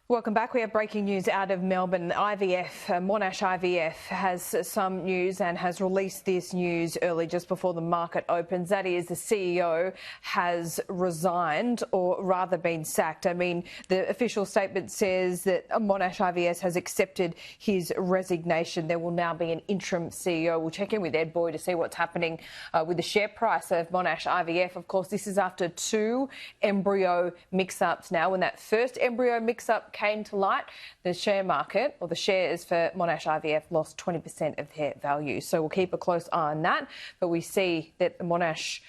Welcome back. We have breaking news out of Melbourne. IVF, Monash IVF has some news and has released this news early just before the market opens. That is, the CEO has resigned, or rather been sacked. I mean, the official statement says that Monash IVF has accepted his resignation. There will now be an interim CEO. We'll check in with Ed Boy to see what's happening with the share price of Monash IVF. Of course, this is after two embryo mix-ups now. When that first embryo mix-up came to light, the share market, or the shares for Monash IVF, lost 20% of their value. So we'll keep a close eye on that. But we see that the Monash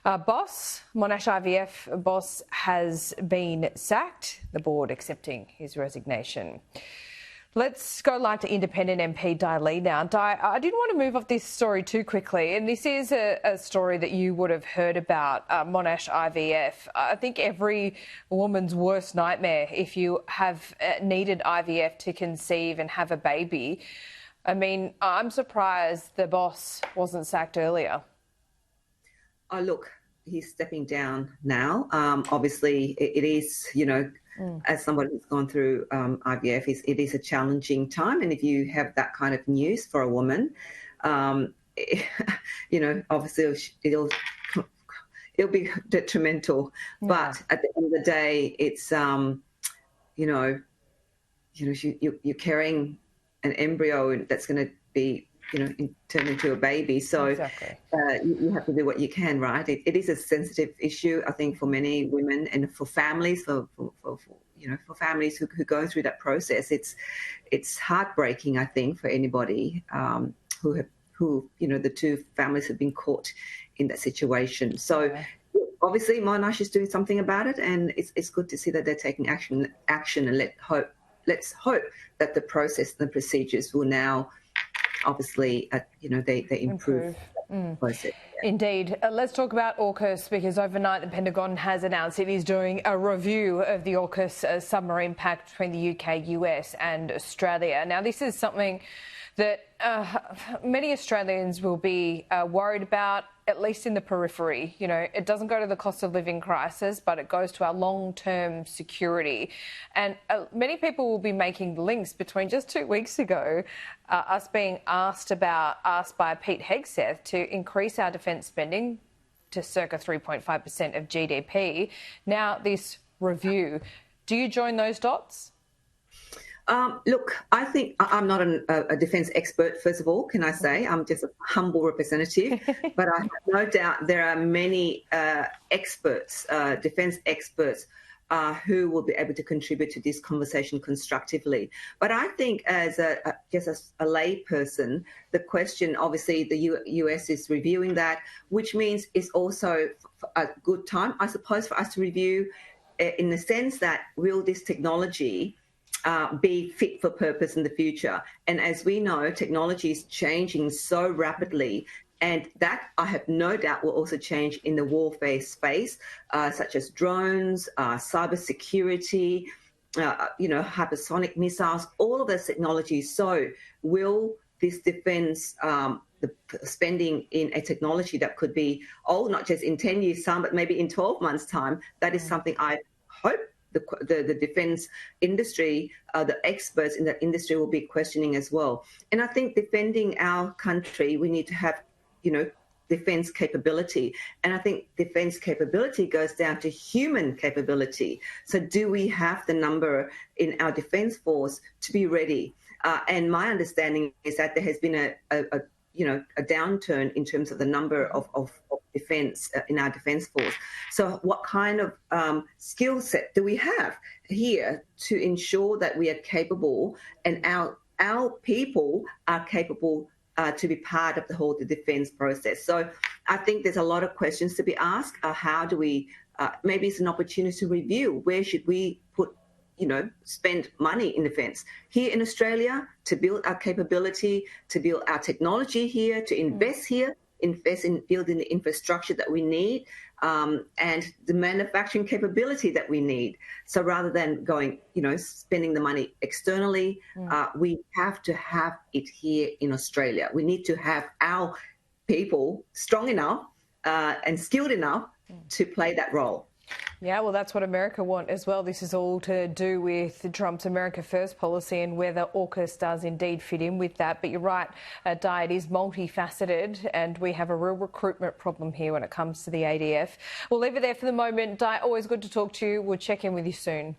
IVF boss has been sacked, the board accepting his resignation. Let's go live to Independent MP Dai Le now. Dai, I didn't want to move off this story too quickly, and this is a story that you would have heard about, Monash IVF. I think every woman's worst nightmare if you have needed IVF to conceive and have a baby. I mean, I'm surprised the boss wasn't sacked earlier. Oh, look, he's stepping down now. Obviously, it is, as somebody who's gone through IVF, it is a challenging time. And if you have that kind of news for a woman, obviously it'll be detrimental. Yeah. But at the end of the day, it's, you're carrying an embryo that's going to be, turn into a baby. So exactly. You have to do what you can, right? It is a sensitive issue, I think, for many women and for families, for families who go through that process. It's heartbreaking, I think, for anybody who the two families have been caught in that situation. So obviously Monash is doing something about it, and it's good to see that they're taking action, and let's hope that the process and the procedures will now obviously, they improve. Process. Yeah. Indeed. Let's talk about AUKUS, because overnight the Pentagon has announced it is doing a review of the AUKUS submarine pact between the UK, US and Australia. Now, this is something that many Australians will be worried about, at least in the periphery. It doesn't go to the cost of living crisis, but it goes to our long-term security. And many people will be making the links between just 2 weeks ago, us being asked by Pete Hegseth to increase our defence spending to circa 3.5% of GDP. Now, this review. Do you join those dots? Look, I think I'm not a defence expert, first of all, can I say. I'm just a humble representative. But I have no doubt there are many experts, defence experts, who will be able to contribute to this conversation constructively. But I think as just as a lay person, the question, obviously, the US is reviewing that, which means it's also a good time, I suppose, for us to review in the sense that will this technology be fit for purpose in the future. And as we know, technology is changing so rapidly, and that I have no doubt will also change in the warfare space, such as drones, cybersecurity, hypersonic missiles, all of those technologies. So will this defence, the spending in a technology that could be old, not just in 10 years' time, but maybe in 12 months' time, that is something I hope the defence industry, the experts in that industry will be questioning as well. And I think defending our country, we need to have, defence capability. And I think defence capability goes down to human capability. So do we have the number in our defence force to be ready? And my understanding is that there has been a downturn in terms of the number of defence in our defence force. So what kind of skill set do we have here to ensure that we are capable and our people are capable to be part of the defence process? So I think there's a lot of questions to be asked. How do we, maybe it's an opportunity to review, where should we put, spend money in defence? Here in Australia, to build our capability, to build our technology here, to invest here, invest in building the infrastructure that we need, and the manufacturing capability that we need. So rather than going, spending the money externally, we have to have it here in Australia. We need to have our people strong enough and skilled enough to play that role. Yeah, well, that's what America want as well. This is all to do with Trump's America First policy and whether AUKUS does indeed fit in with that. But you're right, Di, it is multifaceted and we have a real recruitment problem here when it comes to the ADF. We'll leave it there for the moment. Di, always good to talk to you. We'll check in with you soon.